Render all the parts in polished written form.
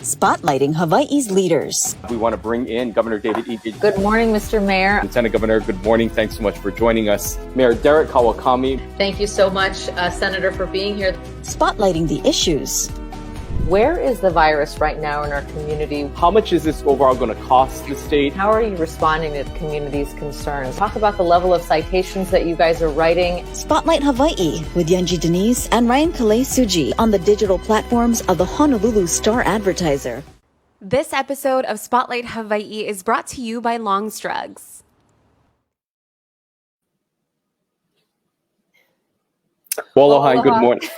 spotlighting Hawaii's leaders. We want to bring in Governor David E. Good morning, Mr. Mayor. Lieutenant Governor, good morning. Thanks so much for joining us. Mayor Derek Kawakami. Thank you so much, Senator, for being here. Spotlighting the issues. Where is the virus right now in our community? How much is this overall going to cost the state? How are you responding to the community's concerns? Talk about the level of citations that you guys are writing. Spotlight Hawaii with Yanji Denise and Ryan Kalei Suji on the digital platforms of the Honolulu Star-Advertiser. This episode of Spotlight Hawaii is brought to you by Long's Drugs. Well, aloha and good morning.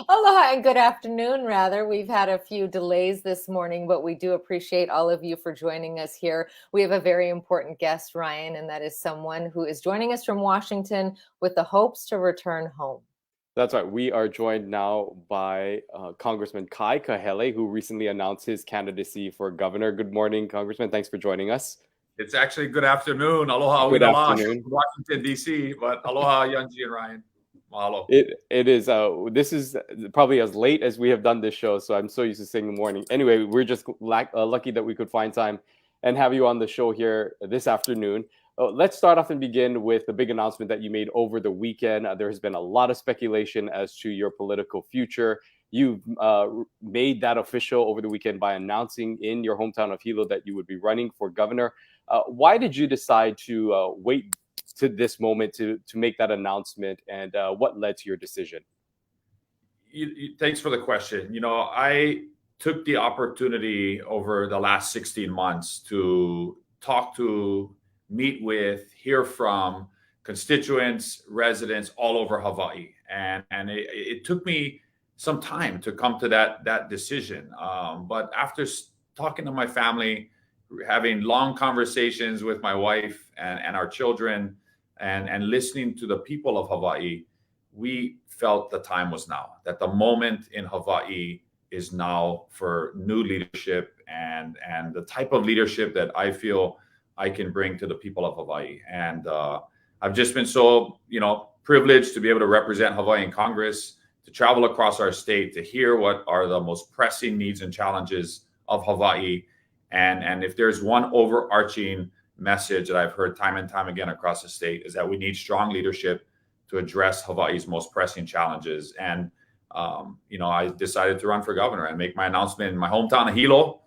Aloha and good afternoon, rather. We've had a few delays this morning, but we do appreciate all of you for joining us here. We have a very important guest, Ryan, and that is someone who is joining us from Washington with the hopes to return home. That's right. We are joined now by Congressman Kai Kahele, who recently announced his candidacy for governor. Good morning, Congressman. Thanks for joining us. It's actually good afternoon. Aloha. Good afternoon. Washington, D.C., but aloha, Yanji and Ryan. Mahalo. It is. This is probably as late as we have done this show, so I'm so used to saying good morning. Anyway, we're just lucky that we could find time and have you on the show here this afternoon. Let's start off and begin with the big announcement that you made over the weekend. There has been a lot of speculation as to your political future. You've made that official over the weekend by announcing in your hometown of Hilo that you would be running for governor. Why did you decide to wait to this moment to make that announcement, and what led to your decision? Thanks for the question. I took the opportunity over the last 16 months to meet with, hear from constituents, residents all over Hawaii. And it took me some time to come to that decision. But after talking to my family, having long conversations with my wife and our children, and listening to the people of Hawaii, we felt the time was now, that the moment in Hawaii is now for new leadership and the type of leadership that I feel I can bring to the people of Hawaii. And I've just been so, privileged to be able to represent Hawaii in Congress, to travel across our state, to hear what are the most pressing needs and challenges of Hawaii. And if there's one overarching message that I've heard time and time again across the state, is that we need strong leadership to address Hawaii's most pressing challenges. And, I decided to run for governor and make my announcement in my hometown of Hilo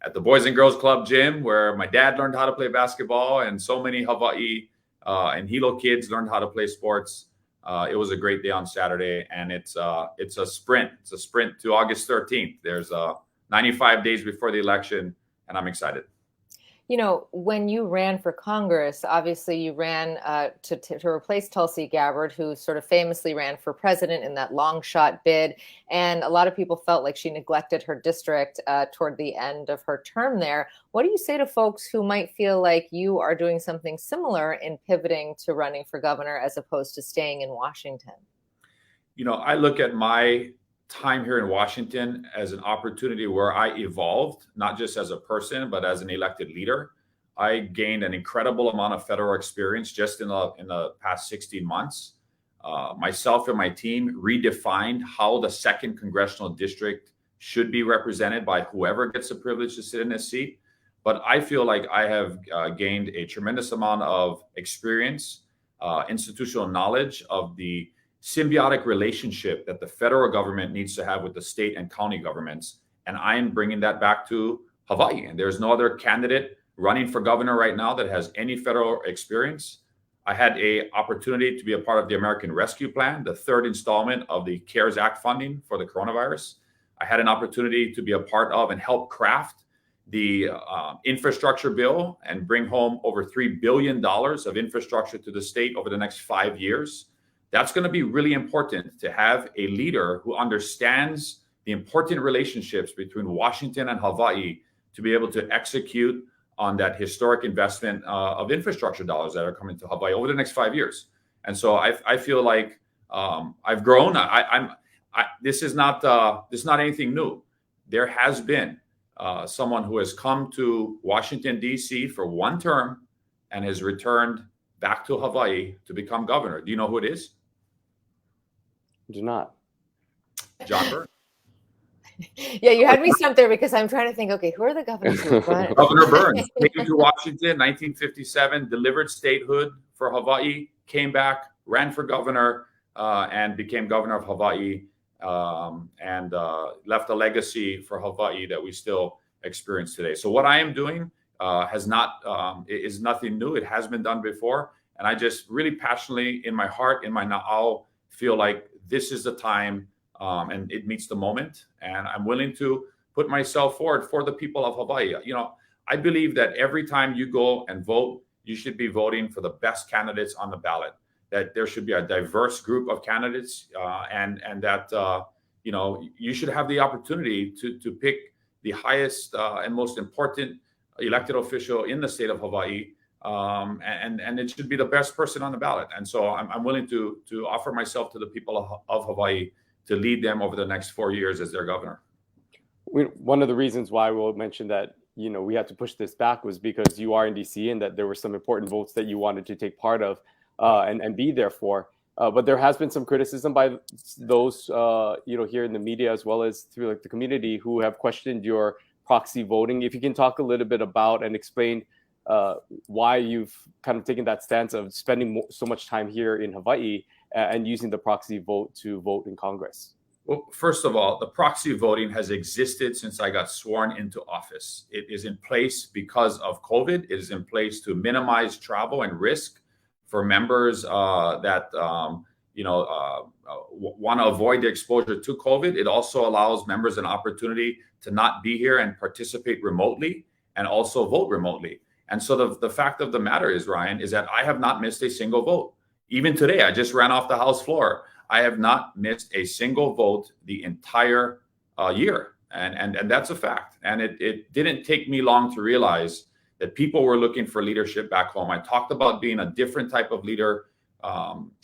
at the Boys and Girls Club gym, where my dad learned how to play basketball and so many Hawaii and Hilo kids learned how to play sports. It was a great day on Saturday, and it's a sprint. It's a sprint to August 13th. There's 95 days before the election, and I'm excited. When you ran for Congress, obviously you ran to replace Tulsi Gabbard, who sort of famously ran for president in that long shot bid. And a lot of people felt like she neglected her district toward the end of her term there. What do you say to folks who might feel like you are doing something similar in pivoting to running for governor as opposed to staying in Washington? I look at my time here in Washington as an opportunity where I evolved, not just as a person, but as an elected leader. I gained an incredible amount of federal experience just in the past 16 months. Myself and my team redefined how the 2nd Congressional District should be represented by whoever gets the privilege to sit in this seat. But I feel like I have gained a tremendous amount of experience, institutional knowledge of the symbiotic relationship that the federal government needs to have with the state and county governments. And I am bringing that back to Hawaii. And there's no other candidate running for governor right now that has any federal experience. I had an opportunity to be a part of the American Rescue Plan, the 3rd installment of the CARES Act funding for the coronavirus. I had an opportunity to be a part of and help craft the infrastructure bill and bring home over $3 billion of infrastructure to the state over the next 5 years. That's going to be really important, to have a leader who understands the important relationships between Washington and Hawaii to be able to execute on that historic investment of infrastructure dollars that are coming to Hawaii over the next 5 years. And so I feel like I've grown. This is not anything new. There has been someone who has come to Washington, D.C. for one term and has returned back to Hawaii to become governor. Do you know who it is? Do not. John Byrne. Yeah, you had me stumped there because I'm trying to think, okay, who are the governors who run? Governor Burns came to Washington, 1957, delivered statehood for Hawaii, came back, ran for governor, and became governor of Hawaii, and left a legacy for Hawaii that we still experience today. So what I am doing is nothing new. It has been done before. And I just really passionately in my heart, in my na'au, feel like this is the time, and it meets the moment. And I'm willing to put myself forward for the people of Hawaii. I believe that every time you go and vote, you should be voting for the best candidates on the ballot, that there should be a diverse group of candidates, and that, you should have the opportunity to pick the highest and most important elected official in the state of Hawaii. And it should be the best person on the ballot. And so I'm willing to offer myself to the people of Hawaii to lead them over the next 4 years as their governor. One of the reasons why we'll mention that, we had to push this back was because you are in DC and that there were some important votes that you wanted to take part of and be there for. But there has been some criticism by those, here in the media, as well as through the community, who have questioned your proxy voting. If you can talk a little bit about and explain why you've kind of taken that stance of spending so much time here in Hawaii and using the proxy vote to vote in Congress. Well, first of all, the proxy voting has existed since I got sworn into office. It is in place because of COVID. It is in place to minimize travel and risk for members that want to avoid the exposure to COVID. It also allows members an opportunity to not be here and participate remotely and also vote remotely. And so the fact of the matter is, Ryan, is that I have not missed a single vote. Even today, I just ran off the House floor. I have not missed a single vote the entire year. And that's a fact. And it didn't take me long to realize that people were looking for leadership back home. I talked about being a different type of leader,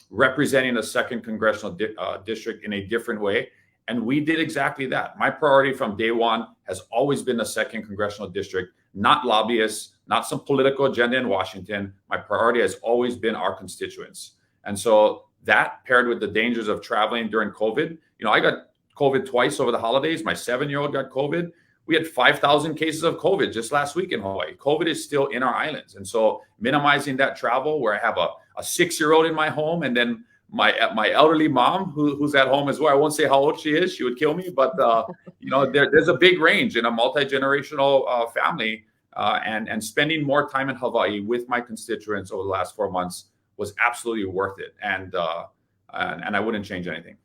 representing a second congressional district in a different way. And we did exactly that. My priority from day one has always been the second congressional district, not lobbyists, not some political agenda in Washington. My priority has always been our constituents. And so that, paired with the dangers of traveling during COVID, I got COVID twice over the holidays. My 7-year-old got COVID. We had 5,000 cases of COVID just last week in Hawaii. COVID is still in our islands. And so minimizing that travel, where I have a 6-year-old in my home, and then my elderly mom who's at home as well. I won't say how old she is. She would kill me. But, there's a big range in a multi-generational family. And spending more time in Hawaii with my constituents over the last 4 months was absolutely worth it. And I wouldn't change anything.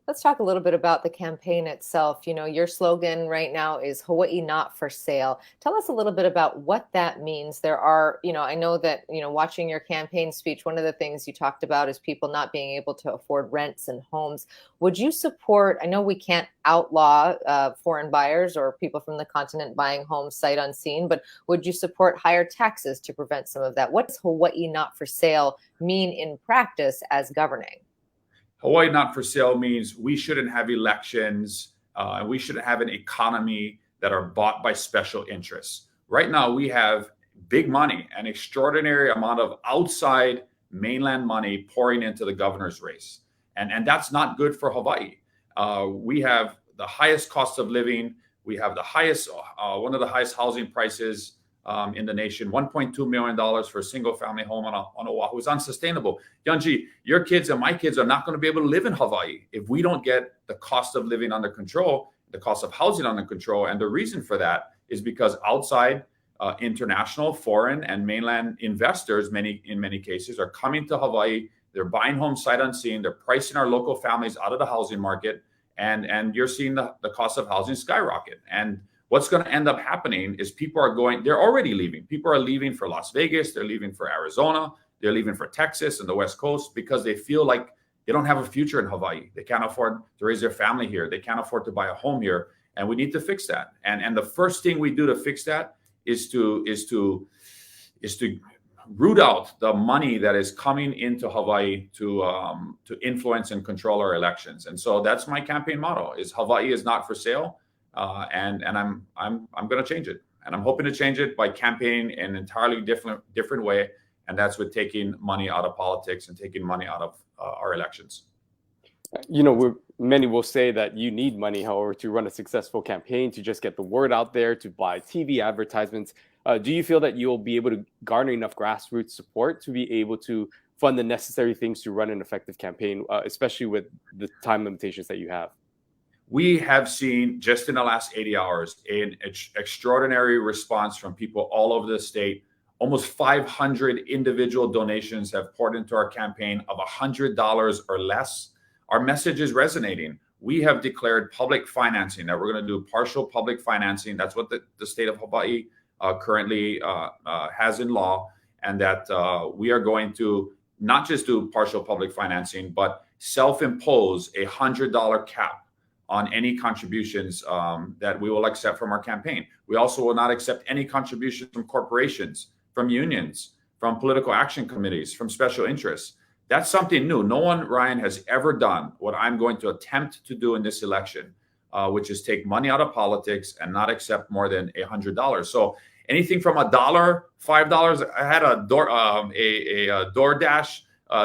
Let's talk a little bit about the campaign itself. Your slogan right now is Hawaii Not for Sale. Tell us a little bit about what that means. There are, I know that, watching your campaign speech, one of the things you talked about is people not being able to afford rents and homes. Would you support, I know we can't outlaw foreign buyers or people from the continent buying homes sight unseen, but would you support higher taxes to prevent some of that? What does Hawaii Not for Sale mean in practice as governing? Hawaii Not for Sale means we shouldn't have elections, and we shouldn't have an economy that are bought by special interests. Right now, we have big money, an extraordinary amount of outside mainland money pouring into the governor's race. And that's not good for Hawaii. We have the highest cost of living. We have the highest, one of the highest housing prices in the nation. $1.2 million for a single family home on Oahu is unsustainable. Yunji, your kids and my kids are not going to be able to live in Hawaii if we don't get the cost of living under control, the cost of housing under control. And the reason for that is because outside international, foreign, and mainland investors, in many cases, are coming to Hawaii. They're buying homes sight unseen. They're pricing our local families out of the housing market. And you're seeing the cost of housing skyrocket. And what's going to end up happening is they're already leaving. People are leaving for Las Vegas. They're leaving for Arizona. They're leaving for Texas and the West Coast because they feel like they don't have a future in Hawaii. They can't afford to raise their family here. They can't afford to buy a home here. And we need to fix that. And the first thing we do to fix that is to root out the money that is coming into Hawaii to influence and control our elections. And so that's my campaign motto: is Hawaii is not for sale. And I'm going to change it, and I'm hoping to change it by campaigning in an entirely different way, and that's with taking money out of politics and taking money out of our elections. Many will say that you need money, however, to run a successful campaign, to just get the word out there, to buy TV advertisements. Do you feel that you'll be able to garner enough grassroots support to be able to fund the necessary things to run an effective campaign, especially with the time limitations that you have? We have seen just in the last 80 hours an extraordinary response from people all over the state. Almost 500 individual donations have poured into our campaign of $100 or less. Our message is resonating. We have declared public financing, that we're going to do partial public financing. That's what the state of Hawaii currently has in law, and that we are going to not just do partial public financing, but self-impose a $100 cap on any contributions that we will accept from our campaign. We also will not accept any contributions from corporations, from unions, from political action committees, from special interests. That's something new. No one, Ryan, has ever done what I'm going to attempt to do in this election, which is take money out of politics and not accept more than $100. So anything from $1, $5. I had a DoorDash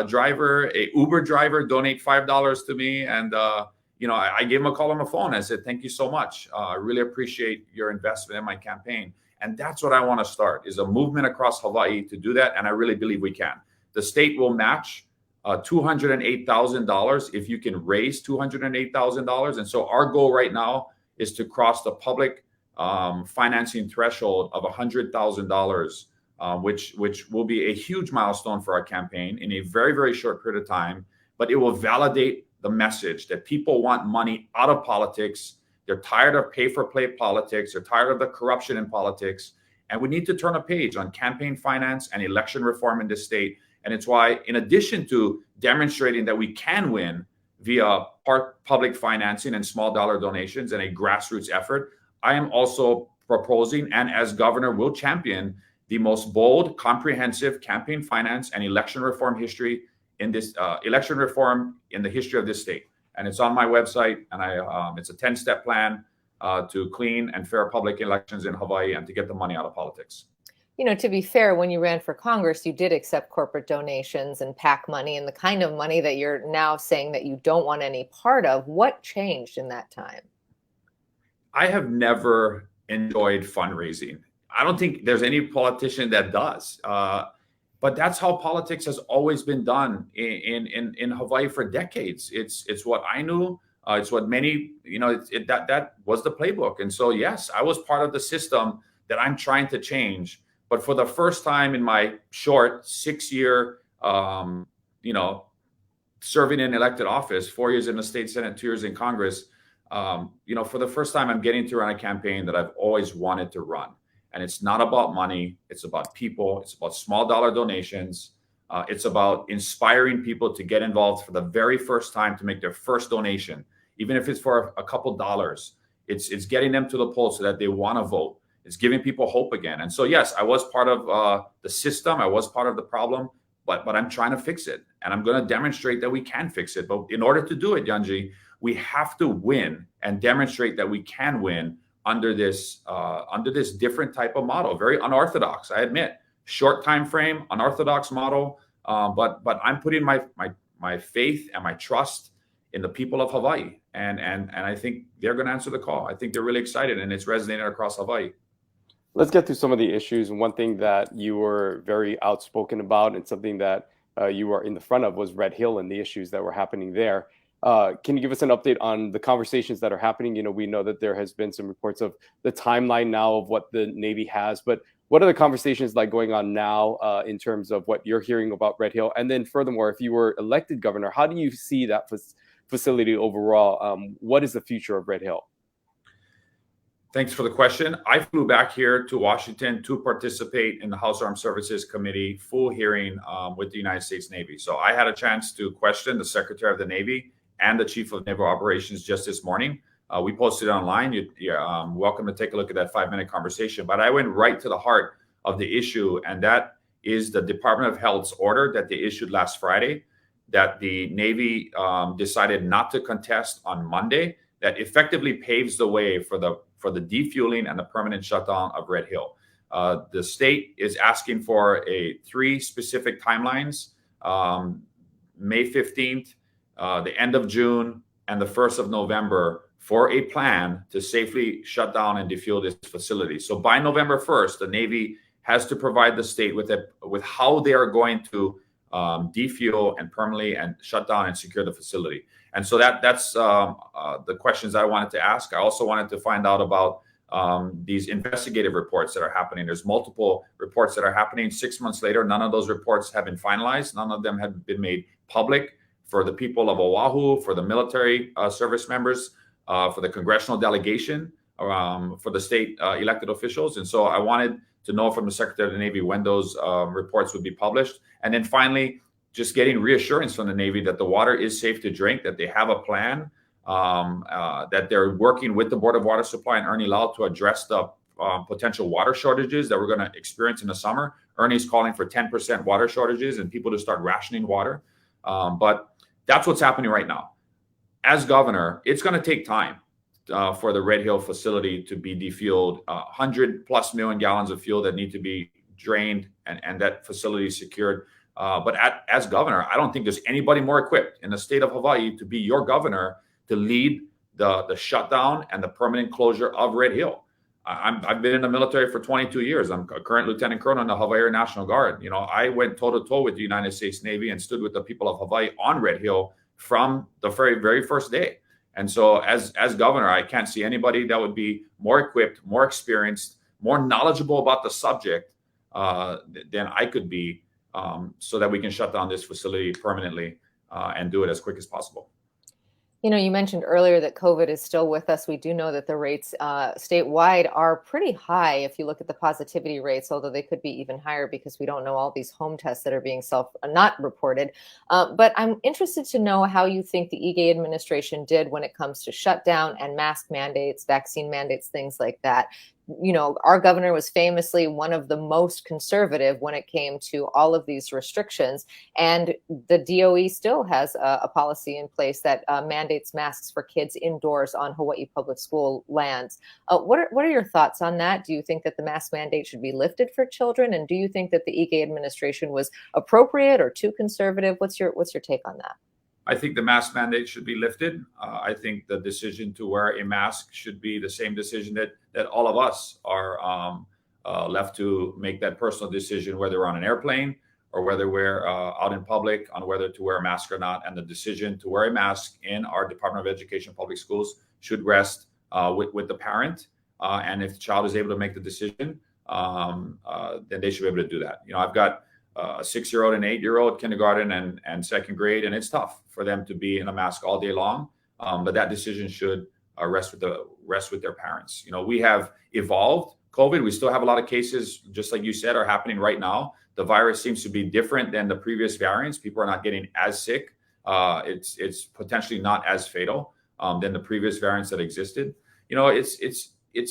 driver, a Uber driver, donate $5 to me, and I gave him a call on the phone. I said, "Thank you so much. I really appreciate your investment in my campaign." And that's what I want to start, is a movement across Hawaii to do that. And I really believe we can. The state will match $208,000 if you can raise $208,000. And so our goal right now is to cross the public financing threshold of $100,000, which will be a huge milestone for our campaign in a very, very short period of time. But it will validate the message that people want money out of politics. They're tired of pay-for-play politics. They're tired of the corruption in politics. And we need to turn a page on campaign finance and election reform in this state. And it's why, in addition to demonstrating that we can win via public financing and small dollar donations and a grassroots effort, I am also proposing, and as governor will champion, the most bold, comprehensive campaign finance and election reform history in this election reform in the history of this state. And it's on my website, and it's a 10-step plan to clean and fair public elections in Hawaii and to get the money out of politics. To be fair, when you ran for Congress, you did accept corporate donations and PAC money and the kind of money that you're now saying that you don't want any part of. What changed in that time? I have never enjoyed fundraising. I don't think there's any politician that does. But that's how politics has always been done in Hawaii for decades. It's what I knew. It's what many, that was the playbook. And so, yes, I was part of the system that I'm trying to change. But for the first time in my short 6-year, serving in elected office, 4 years in the state Senate, 2 years in Congress, for the first time, I'm getting to run a campaign that I've always wanted to run. And it's not about money. It's about people. It's about small dollar donations. It's about inspiring people to get involved for the very first time, to make their first donation, even if it's for a couple dollars. It's getting them to the polls so that they want to vote. It's giving people hope again. And so, yes, I was part of the system. I was part of the problem, but I'm trying to fix it. And I'm going to demonstrate that we can fix it. But in order to do it, Yanji, we have to win and demonstrate that we can win under this different type of model. Very unorthodox, I admit. Short time frame, unorthodox model. But I'm putting my faith and my trust in the people of Hawaii. And I think they're going to answer the call. I think they're really excited, and it's resonating across Hawaii. Let's get to some of the issues. One thing that you were very outspoken about, and something that you were in the front of, was Red Hill and the issues that were happening there. Can you give us an update on the conversations that are happening? We know that there has been some reports of the timeline now of what the Navy has, but what are the conversations like going on now in terms of what you're hearing about Red Hill? And then furthermore, if you were elected governor, how do you see that facility overall? What is the future of Red Hill? Thanks for the question. I flew back here to Washington to participate in the House Armed Services Committee full hearing with the United States Navy. So I had a chance to question the Secretary of the Navy and the Chief of Naval Operations just this morning. We posted it online. You're welcome to take a look at that 5-minute conversation. But I went right to the heart of the issue, and that is the Department of Health's order that they issued last Friday, that the Navy decided not to contest on Monday, that effectively paves the way for the defueling and the permanent shutdown of Red Hill. The state is asking for 3 specific timelines: May 15th, the end of June and the 1st of November for a plan to safely shut down and defuel this facility. So by November 1st, the Navy has to provide the state with how they are going to defuel and permanently and shut down and secure the facility. And so that's the questions I wanted to ask. I also wanted to find out about these investigative reports that are happening. There's multiple reports that are happening 6 months later. None of those reports have been finalized. None of them have been made public for the people of Oahu, for the military service members, for the congressional delegation, for the state elected officials. And so I wanted to know from the Secretary of the Navy when those reports would be published. And then finally, just getting reassurance from the Navy that the water is safe to drink, that they have a plan, that they're working with the Board of Water Supply and Ernie Lau to address the potential water shortages that we're going to experience in the summer. Ernie's calling for 10% water shortages and people to start rationing water. But that's what's happening right now. As governor, it's going to take time for the Red Hill facility to be defueled, 100+ million gallons of fuel that need to be drained and that facility secured. But as governor, I don't think there's anybody more equipped in the state of Hawaii to be your governor to lead the shutdown and the permanent closure of Red Hill. I've been in the military for 22 years. I'm a current lieutenant colonel in the Hawaii Air National Guard. You know, I went toe to toe with the United States Navy and stood with the people of Hawaii on Red Hill from the very, very first day. And so as governor, I can't see anybody that would be more equipped, more experienced, more knowledgeable about the subject than I could be, so that we can shut down this facility permanently and do it as quick as possible. You know, you mentioned earlier that COVID is still with us. We do know that the rates statewide are pretty high if you look at the positivity rates, although they could be even higher because we don't know all these home tests that are being not reported. But I'm interested to know how you think the Ige administration did when it comes to shutdown and mask mandates, vaccine mandates, things like that. You know, our governor was famously one of the most conservative when it came to all of these restrictions. And the DOE still has a policy in place that mandates masks for kids indoors on Hawaii public school lands. What are your thoughts on that? Do you think that the mask mandate should be lifted for children? And do you think that the Ige administration was appropriate or too conservative? What's your take on that? I think the mask mandate should be lifted. I think the decision to wear a mask should be the same decision that all of us are left to make that personal decision, whether we're on an airplane or whether we're out in public, on whether to wear a mask or not. And the decision to wear a mask in our Department of Education public schools should rest with the parent. And if the child is able to make the decision, then they should be able to do that. You know, I've got a 6-year-old and 8-year-old, kindergarten and second grade, and it's tough for them to be in a mask all day long. But that decision should rest with their parents. You know, we have evolved COVID. We still have a lot of cases, just like you said, are happening right now. The virus seems to be different than the previous variants. People are not getting as sick. It's potentially not as fatal than the previous variants that existed. You know, it's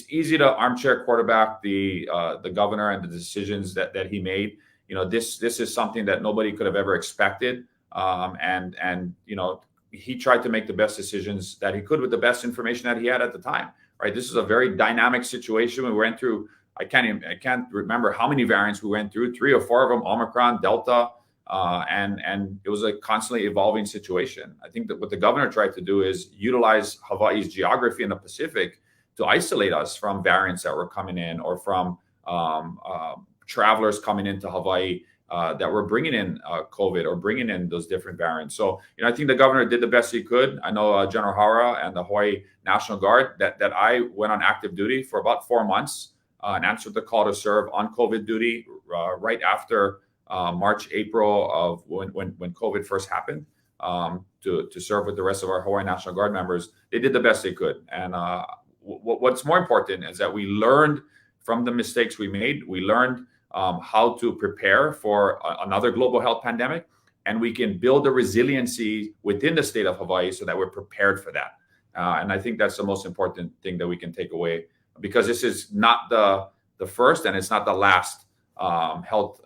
easy to armchair quarterback the governor and the decisions that he made. You know, this is something that nobody could have ever expected. And you know, he tried to make the best decisions that he could with the best information that he had at the time, right? This is a very dynamic situation. We went through, I can't remember how many variants we went through, 3 or 4 of them, Omicron, Delta, and it was a constantly evolving situation. I think that what the governor tried to do is utilize Hawaii's geography in the Pacific to isolate us from variants that were coming in or from travelers coming into Hawaii that were bringing in COVID or bringing in those different variants. So, you know, I think the governor did the best he could. I know General Hara and the Hawaii National Guard that I went on active duty for about 4 months and answered the call to serve on COVID duty right after March, April of when COVID first happened to serve with the rest of our Hawaii National Guard members. They did the best they could. And what's more important is that we learned from the mistakes we made. We learned how to prepare for another global health pandemic, and we can build a resiliency within the state of Hawaii so that we're prepared for that. And I think that's the most important thing that we can take away, because this is not the first and it's not the last health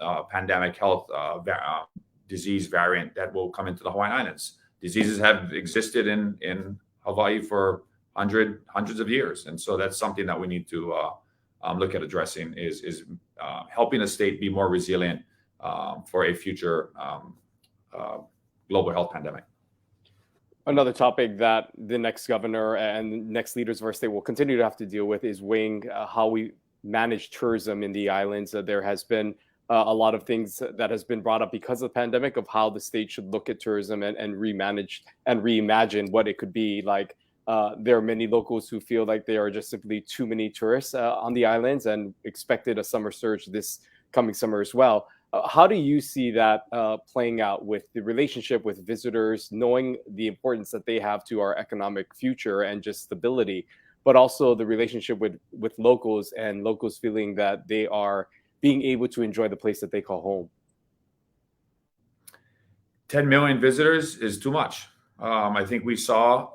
disease variant that will come into the Hawaiian Islands. Diseases have existed in Hawaii for hundreds of years, and so that's something that we need to look at addressing is helping the state be more resilient for a future global health pandemic. Another topic that the next governor and next leaders of our state will continue to have to deal with is weighing how we manage tourism in the islands. There has been a lot of things that has been brought up because of the pandemic of how the state should look at tourism and remanage and reimagine what it could be like. There are many locals who feel like there are just simply too many tourists on the islands and expected a summer surge this coming summer as well. How do you see that playing out with the relationship with visitors, knowing the importance that they have to our economic future and just stability, but also the relationship with locals and locals feeling that they are being able to enjoy the place that they call home? 10 million visitors is too much. I think we saw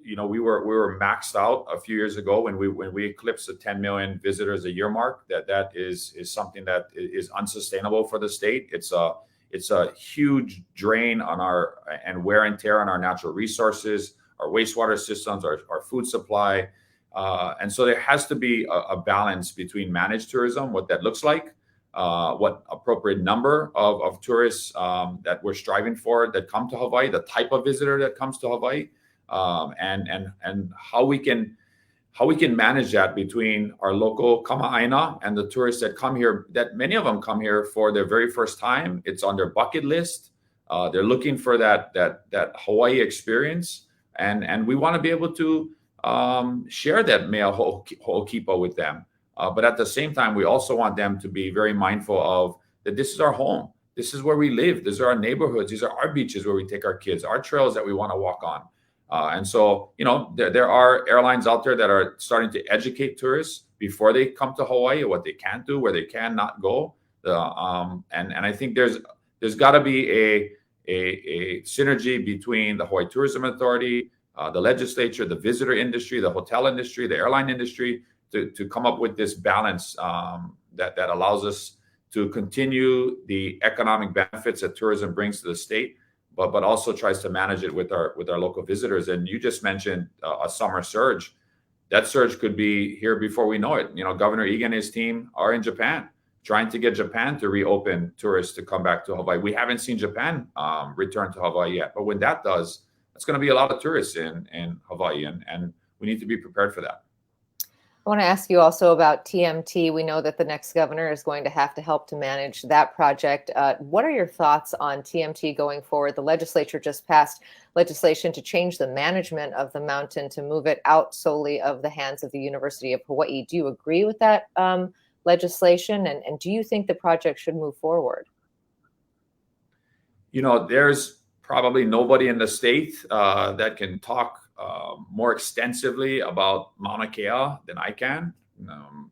we were maxed out a few years ago when we eclipsed the 10 million visitors a year mark. That is something that is unsustainable for the state. It's a huge drain on and wear and tear on our natural resources, our wastewater systems, our food supply, and so there has to be a balance between managed tourism, what that looks like, what appropriate number of tourists that we're striving for that come to Hawaii, the type of visitor that comes to Hawaii. And how we can manage that between our local kama'aina and the tourists that come here, that many of them come here for their very first time. It's on their bucket list. They're looking for that Hawaii experience. And we want to be able to share that mea ho'okipa with them. But at the same time, we also want them to be very mindful of that this is our home. This is where we live. These are our neighborhoods. These are our beaches where we take our kids, our trails that we want to walk on. And so, there are airlines out there that are starting to educate tourists before they come to Hawaii, what they can do, where they cannot go. And I think there's got to be a synergy between the Hawaii Tourism Authority, the legislature, the visitor industry, the hotel industry, the airline industry, to come up with this balance that allows us to continue the economic benefits that tourism brings to the state, but also tries to manage it with our local visitors. And you just mentioned a summer surge. That surge could be here before we know it. Governor Ige and his team are in Japan, trying to get Japan to reopen tourists to come back to Hawaii. We haven't seen Japan return to Hawaii yet, but when that does, that's going to be a lot of tourists in Hawaii, and we need to be prepared for that. I want to ask you also about TMT. We know that the next governor is going to have to help to manage that project. What are your thoughts on TMT going forward? The legislature just passed legislation to change the management of the mountain to move it out solely of the hands of the University of Hawaii. Do you agree with that legislation? And do you think the project should move forward? There's probably nobody in the state that can talk more extensively about Mauna Kea than I can.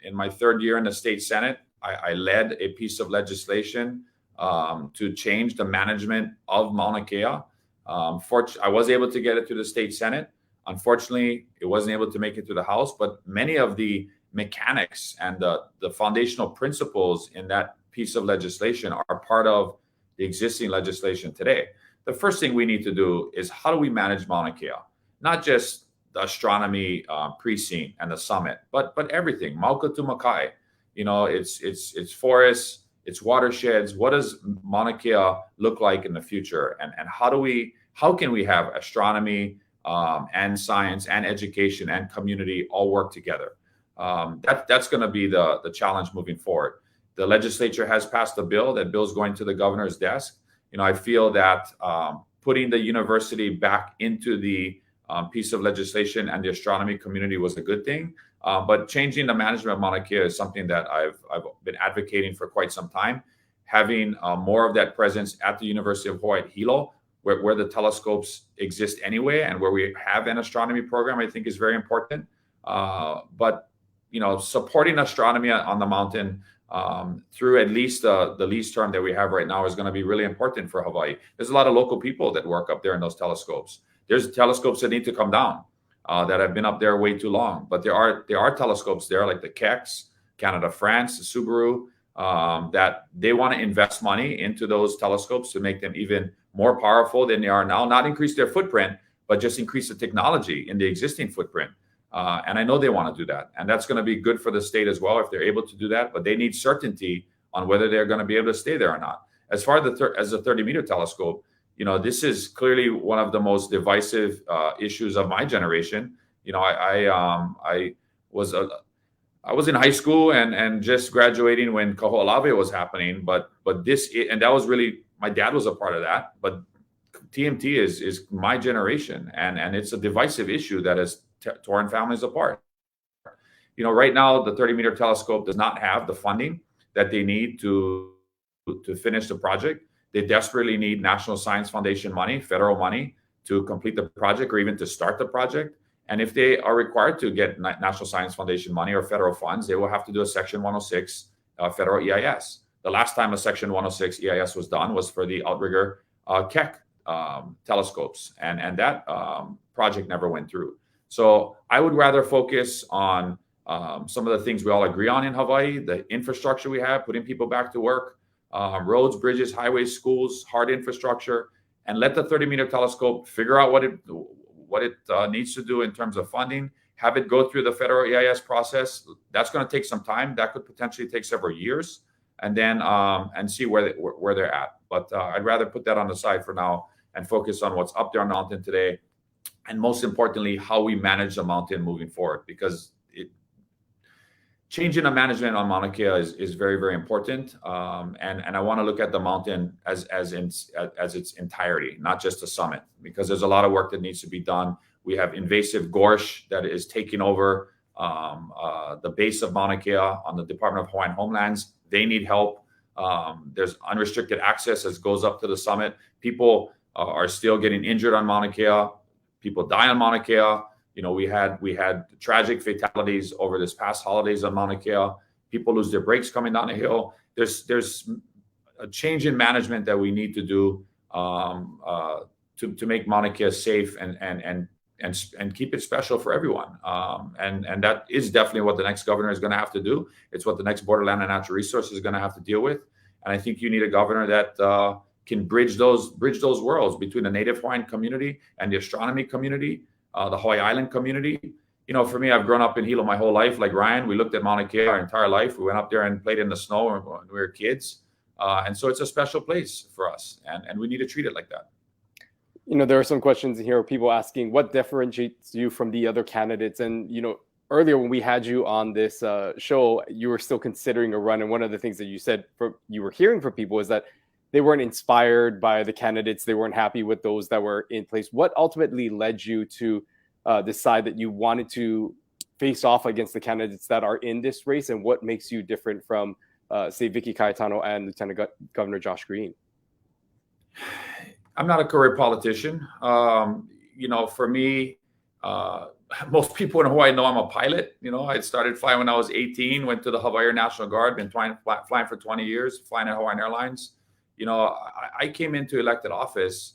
In my third year in the state Senate, I led a piece of legislation to change the management of Mauna Kea. I was able to get it to the state Senate. Unfortunately, it wasn't able to make it to the House, but many of the mechanics and the foundational principles in that piece of legislation are part of the existing legislation today. The first thing we need to do is how do we manage Mauna Kea? Not just the astronomy precinct and the summit, but everything. Mauka to Makai, it's forests, it's watersheds. What does Mauna Kea look like in the future? And how can we have astronomy and science and education and community all work together? That's going to be the challenge moving forward. The legislature has passed a bill. That bill's going to the governor's desk. I feel that putting the university back into the piece of legislation and the astronomy community was a good thing. But changing the management of Mauna Kea is something that I've been advocating for quite some time. Having more of that presence at the University of Hawaii at Hilo, where the telescopes exist anyway, and where we have an astronomy program, I think is very important. But supporting astronomy on the mountain through at least the lease term that we have right now is going to be really important for Hawaii. There's a lot of local people that work up there in those telescopes. There's telescopes that need to come down that have been up there way too long. But there are telescopes there like the Keck, Canada, France, the Subaru, that they want to invest money into those telescopes to make them even more powerful than they are now. Not increase their footprint, but just increase the technology in the existing footprint. And I know they want to do that. And that's going to be good for the state as well if they're able to do that. But they need certainty on whether they're going to be able to stay there or not. As far as the 30-meter telescope, this is clearly one of the most divisive issues of my generation. I was in high school and just graduating when Kaho'olawe was happening, but that was really, my dad was a part of that, but TMT is my generation, and it's a divisive issue that has torn families apart. Right now the 30-meter telescope does not have the funding that they need to finish the project. They desperately need National Science Foundation money, federal money, to complete the project or even to start the project. And if they are required to get National Science Foundation money or federal funds, they will have to do a Section 106 federal EIS. The last time a Section 106 EIS was done was for the Outrigger Keck telescopes, and that project never went through. So I would rather focus on some of the things we all agree on in Hawaii, the infrastructure we have, putting people back to work, roads, bridges, highways, schools, hard infrastructure, and let the 30-meter telescope figure out what it needs to do in terms of funding, have it go through the federal EIS process. That's going to take some time. That could potentially take several years, and then and see where they're at. But I'd rather put that on the side for now and focus on what's up there on the mountain today, and most importantly, how we manage the mountain moving forward, because changing the management on Mauna Kea is very, very important. And I want to look at the mountain as its entirety, not just the summit, because there's a lot of work that needs to be done. We have invasive gorse that is taking over the base of Mauna Kea on the Department of Hawaiian Homelands. They need help. There's unrestricted access as goes up to the summit. People are still getting injured on Mauna Kea. People die on Mauna Kea. We had tragic fatalities over this past holidays on Mauna Kea. People lose their brakes coming down the hill. There's a change in management that we need to do to make Mauna Kea safe and keep it special for everyone. And that is definitely what the next governor is going to have to do. It's what the next Borderland and Natural Resources is going to have to deal with. And I think you need a governor that can bridge those worlds between the Native Hawaiian community and the astronomy community, the Hawaii Island community. For me, I've grown up in Hilo my whole life. Like Ryan, we looked at Mauna Kea our entire life. We went up there and played in the snow when we were kids. And so it's a special place for us, and we need to treat it like that. There are some questions here, people asking what differentiates you from the other candidates. And, earlier when we had you on this show, you were still considering a run. And one of the things that you said you were hearing from people is that they weren't inspired by the candidates. They weren't happy with those that were in place. What ultimately led you to decide that you wanted to face off against the candidates that are in this race? And what makes you different from, say, Vicky Cayetano and Lieutenant Governor Josh Green? I'm not a career politician. For me, most people in Hawaii know I'm a pilot. I started flying when I was 18, went to the Hawaii National Guard, been flying for 20 years, flying at Hawaiian Airlines. I came into elected office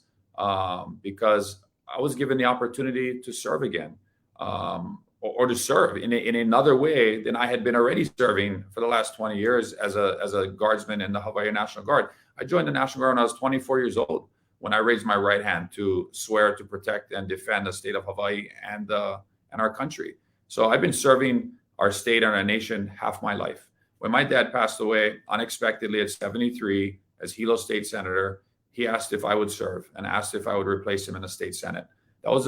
because I was given the opportunity to serve again, or to serve in another way than I had been already serving for the last 20 years as a guardsman in the Hawaii National Guard. I joined the National Guard when I was 24 years old, when I raised my right hand to swear to protect and defend the state of Hawaii and our country. So I've been serving our state and our nation half my life. When my dad passed away unexpectedly at 73 as Hilo State Senator, he asked if I would serve and asked if I would replace him in the state Senate. That was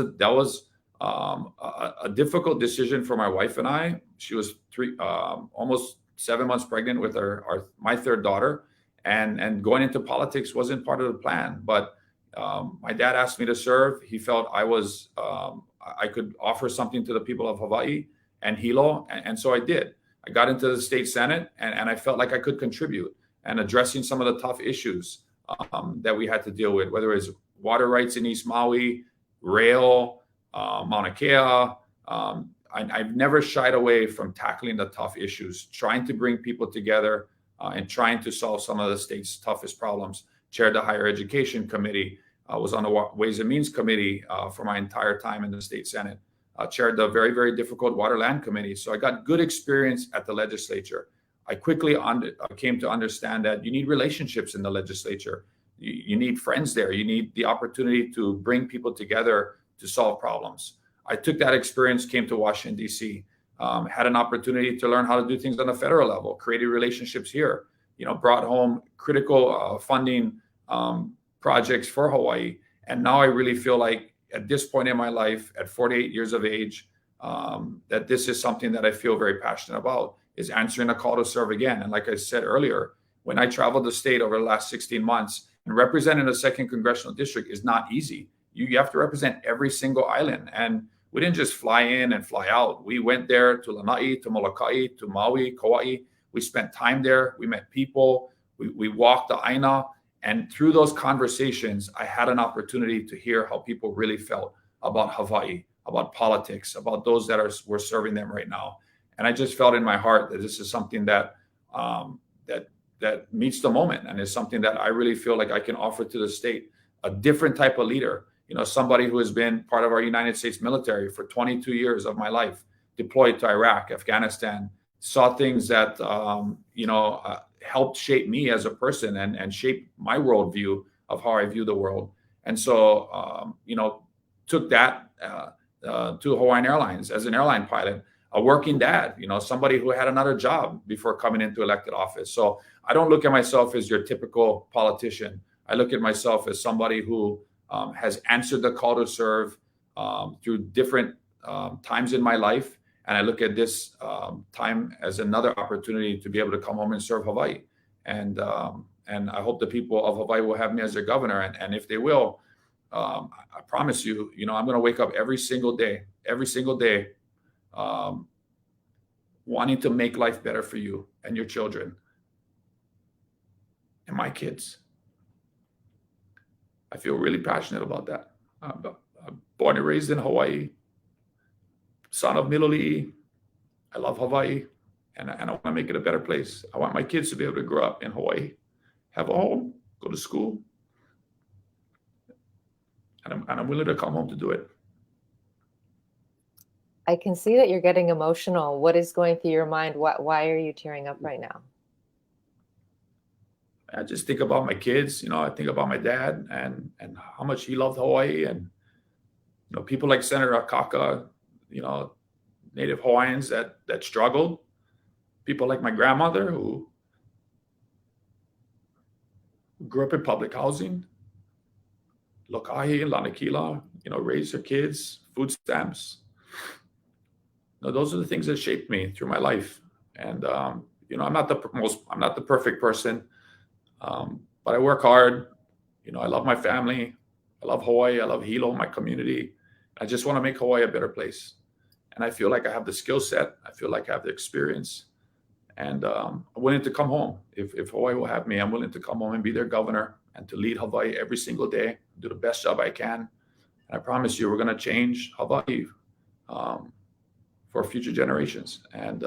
a difficult decision for my wife and I. She was almost 7 months pregnant with my third daughter, and going into politics wasn't part of the plan. But my dad asked me to serve. He felt I could offer something to the people of Hawaii and Hilo, and so I did. I got into the state Senate, and I felt like I could contribute and addressing some of the tough issues that we had to deal with, whether it's water rights in East Maui, rail, Mauna Kea. I've never shied away from tackling the tough issues, trying to bring people together and trying to solve some of the state's toughest problems. Chaired the Higher Education Committee, was on the Ways and Means Committee for my entire time in the state Senate. Chaired the very, very difficult Water Land Committee. So I got good experience at the legislature. I quickly came to understand that you need relationships in the legislature. You need friends there. You need the opportunity to bring people together to solve problems. I took that experience, came to Washington, D.C., had an opportunity to learn how to do things on the federal level, created relationships here, brought home critical funding projects for Hawaii. And now I really feel like at this point in my life, at 48 years of age, that this is something that I feel very passionate about, is answering a call to serve again. And like I said earlier, when I traveled the state over the last 16 months, and representing the 2nd Congressional District is not easy. You have to represent every single island. And we didn't just fly in and fly out. We went there to Lanai, to Molokai, to Maui, Kauai. We spent time there. We met people. We walked the Aina. And through those conversations, I had an opportunity to hear how people really felt about Hawaii, about politics, about those that were serving them right now. And I just felt in my heart that this is something that that meets the moment, and is something that I really feel like I can offer to the state, a different type of leader. Somebody who has been part of our United States military for 22 years of my life, deployed to Iraq, Afghanistan, saw things that helped shape me as a person and shape my worldview of how I view the world. And so, took that to Hawaiian Airlines as an airline pilot, a working dad, somebody who had another job before coming into elected office. So I don't look at myself as your typical politician. I look at myself as somebody who has answered the call to serve through different times in my life. And I look at this time as another opportunity to be able to come home and serve Hawaii. And I hope the people of Hawaii will have me as their governor. And if they will, I promise you, I'm going to wake up every single day, wanting to make life better for you and your children and my kids. I feel really passionate about that. I'm born and raised in Hawaii, son of Miloli'i. I love Hawaii, and I want to make it a better place. I want my kids to be able to grow up in Hawaii, have a home, go to school, and I'm willing to come home to do it. I can see that you're getting emotional. What is going through your mind? Why are you tearing up right now? I just think about my kids. I think about my dad and how much he loved Hawaii, and people like Senator Akaka, Native Hawaiians that struggled, people like my grandmother who grew up in public housing, Lokahi and Lanakila, raised their kids, food stamps. Those are the things that shaped me through my life. And I'm not the perfect person, but I work hard. I love my family. I love Hawaii. I love Hilo, my community. I just want to make Hawaii a better place. And I feel like I have the skill set. I feel like I have the experience. And I'm willing to come home. If Hawaii will have me, I'm willing to come home and be their governor and to lead Hawaii every single day, do the best job I can. And I promise you, we're going to change Hawaii for future generations. And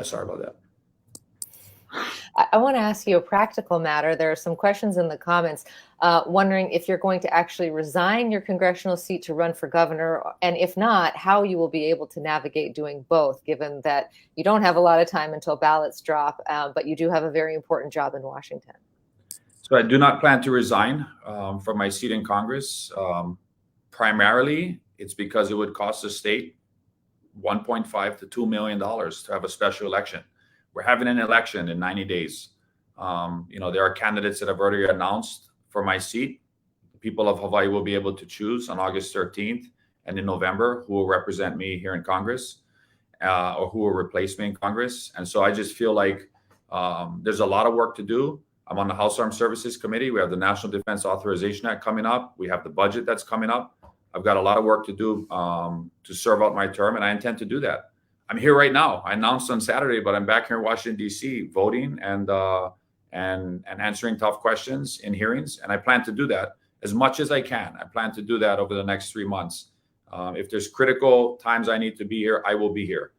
sorry about that. I want to ask you a practical matter. There are some questions in the comments wondering if you're going to actually resign your congressional seat to run for governor, and if not, how you will be able to navigate doing both, given that you don't have a lot of time until ballots drop, but you do have a very important job in Washington. So I do not plan to resign from my seat in Congress. Primarily, it's because it would cost the state $1.5 to $2 million to have a special election. We're having an election in 90 days. There are candidates that have already announced for my seat. The people of Hawaii will be able to choose on August 13th and in November who will represent me here in Congress or who will replace me in Congress. And so I just feel like there's a lot of work to do. I'm on the House Armed Services Committee. We have the National Defense Authorization Act coming up. We have the budget that's coming up. I've got a lot of work to do to serve out my term, and I intend to do that. I'm here right now. I announced on Saturday, but I'm back here in Washington, D.C., voting and answering tough questions in hearings. And I plan to do that as much as I can. I plan to do that over the next 3 months. If there's critical times I need to be here, I will be here.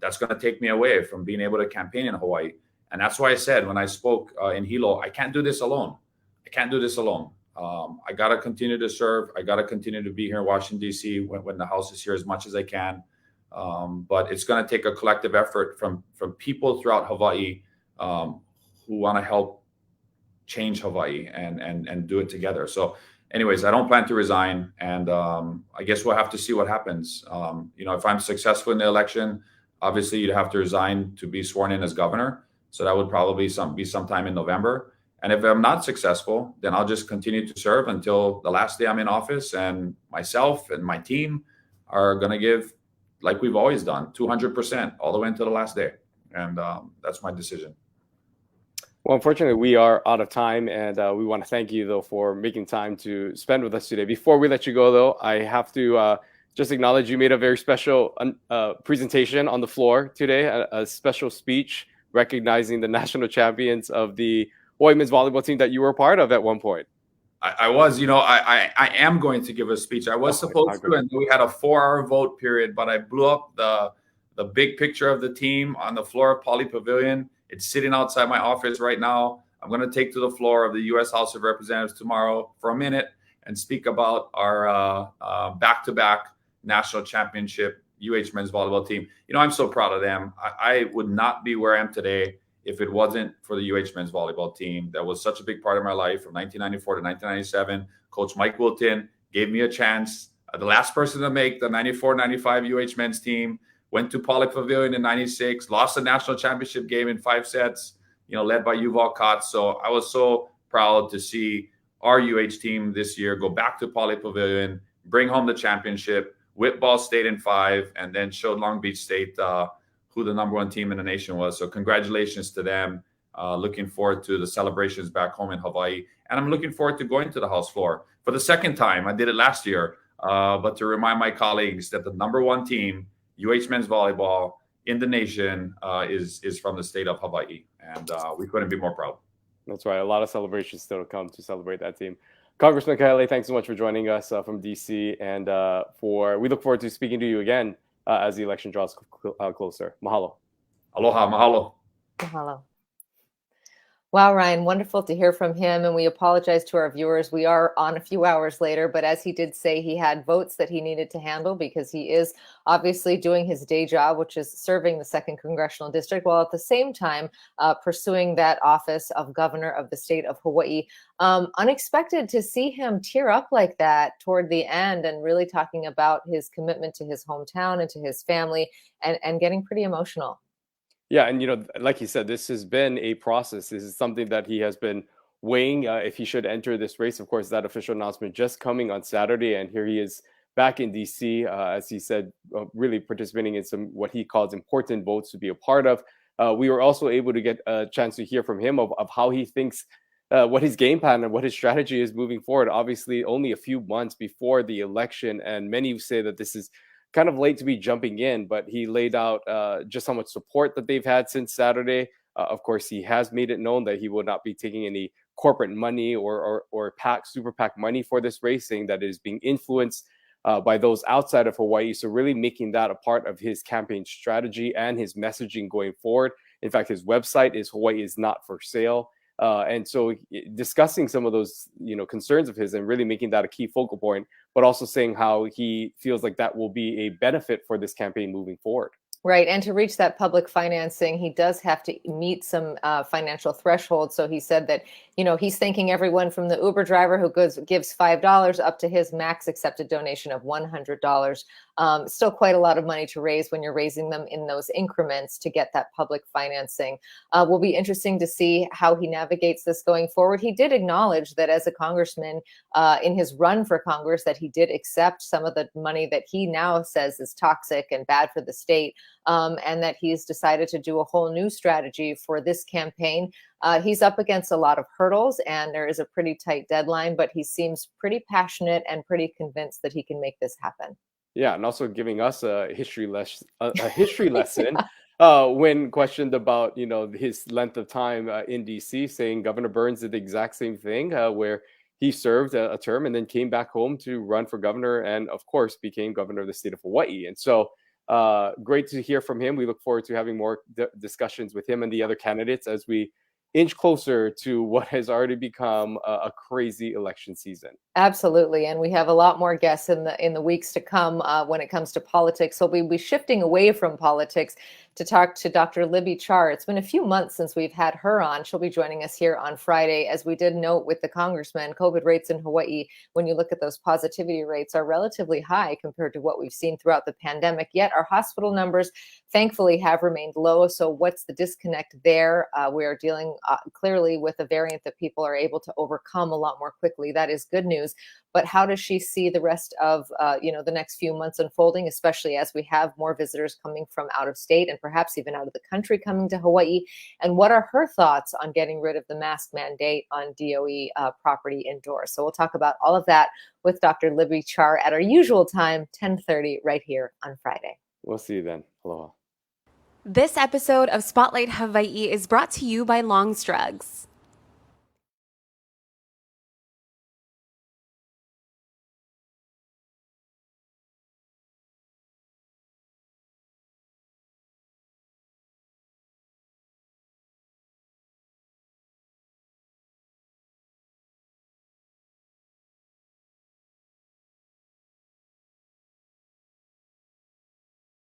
That's going to take me away from being able to campaign in Hawaii. And that's why I said when I spoke in Hilo, I can't do this alone. I got to continue to serve. I got to continue to be here in Washington, D.C. when the House is here as much as I can. But it's going to take a collective effort from people throughout Hawaii who want to help change Hawaii and do it together. So anyways, I don't plan to resign. And I guess we'll have to see what happens. If I'm successful in the election, obviously you'd have to resign to be sworn in as governor. So that would probably be sometime in November. And if I'm not successful, then I'll just continue to serve until the last day I'm in office, and myself and my team are going to give, like we've always done, 200% all the way until the last day. And that's my decision. Well, unfortunately, we are out of time, and we want to thank you, though, for making time to spend with us today. Before we let you go, though, I have to just acknowledge you made a very special presentation on the floor today, a special speech recognizing the national champions of the Hawaii men's volleyball team that you were a part of at one point. I was, I am going to give a speech. I was supposed to, and we had a 4-hour vote period, but I blew up the big picture of the team on the floor of Poly Pavilion. It's sitting outside my office right now. I'm going to take to the floor of the U.S. House of Representatives tomorrow for a minute and speak about our back-to-back national championship UH men's volleyball team. I'm so proud of them. I would not be where I am today if it wasn't for the UH men's volleyball team. That was such a big part of my life from 1994 to 1997. Coach Mike Wilton gave me a chance. The last person to make the 94-95 UH men's team. Went to Poly Pavilion in 96, lost the national championship game in 5 sets, led by Yuval Katz. So I was so proud to see our UH team this year go back to Poly Pavilion, bring home the championship, whip Ball State in 5, and then showed Long Beach State who the number 1 team in the nation was. So congratulations to them. Looking forward to the celebrations back home in Hawaii. And I'm looking forward to going to the House floor for the second time. I did it last year, but to remind my colleagues that the number 1 team, UH men's volleyball in the nation, is from the state of Hawaii, and we couldn't be more proud. That's right. A lot of celebrations still to come to celebrate that team. Congressman Kahele, thanks so much for joining us from DC, and we look forward to speaking to you again as the election draws closer. Mahalo. Aloha, mahalo. Mahalo. Wow, Ryan, wonderful to hear from him. And we apologize to our viewers. We are on a few hours later, but as he did say, he had votes that he needed to handle because he is obviously doing his day job, which is serving the 2nd Congressional District, while at the same time pursuing that office of governor of the state of Hawaii. Unexpected to see him tear up like that toward the end and really talking about his commitment to his hometown and to his family and getting pretty emotional. Yeah, and like he said, this has been a process. This is something that he has been weighing if he should enter this race. Of course, that official announcement just coming on Saturday, and here he is back in DC, as he said, really participating in some what he calls important votes to be a part of. We were also able to get a chance to hear from him of how he thinks, what his game plan and what his strategy is moving forward. Obviously, only a few months before the election, and many say that this is kind of late to be jumping in, but he laid out just how much support that they've had since Saturday. Of course, he has made it known that he will not be taking any corporate money or super PAC money for this race, saying that it is being influenced by those outside of Hawaii. So really making that a part of his campaign strategy and his messaging going forward. In fact, his website is Hawaii is not for sale. And so discussing some of those, concerns of his and really making that a key focal point, but also saying how he feels like that will be a benefit for this campaign moving forward. Right. And to reach that public financing, he does have to meet some financial thresholds. So he said that, he's thanking everyone from the Uber driver who gives $5 up to his max accepted donation of $100. Still quite a lot of money to raise when you're raising them in those increments to get that public financing. Will be interesting to see how he navigates this going forward. He did acknowledge that as a congressman in his run for Congress, that he did accept some of the money that he now says is toxic and bad for the state. And that he's decided to do a whole new strategy for this campaign. He's up against a lot of hurdles and there is a pretty tight deadline, but he seems pretty passionate and pretty convinced that he can make this happen. Yeah, and also giving us a history lesson when questioned about, his length of time in DC, saying Governor Burns did the exact same thing where he served a term and then came back home to run for governor and, of course, became governor of the state of Hawaii. And so great to hear from him. We look forward to having more discussions with him and the other candidates as we inch closer to what has already become a crazy election season. Absolutely. And we have a lot more guests in the weeks to come when it comes to politics. So we'll be shifting away from politics to talk to Dr. Libby Char. It's been a few months since we've had her on. She'll be joining us here on Friday. As we did note with the congressman, COVID rates in Hawaii, when you look at those positivity rates, are relatively high compared to what we've seen throughout the pandemic. Yet our hospital numbers, thankfully, have remained low. So what's the disconnect there? We are dealing clearly with a variant that people are able to overcome a lot more quickly. That is good news. But how does she see the rest of the next few months unfolding, especially as we have more visitors coming from out of state and perhaps even out of the country coming to Hawaii? And what are her thoughts on getting rid of the mask mandate on DOE property indoors? So we'll talk about all of that with Dr. Libby Char at our usual time, 10:30, right here on Friday. We'll see you then. Aloha. This episode of Spotlight Hawaii is brought to you by Long's Drugs.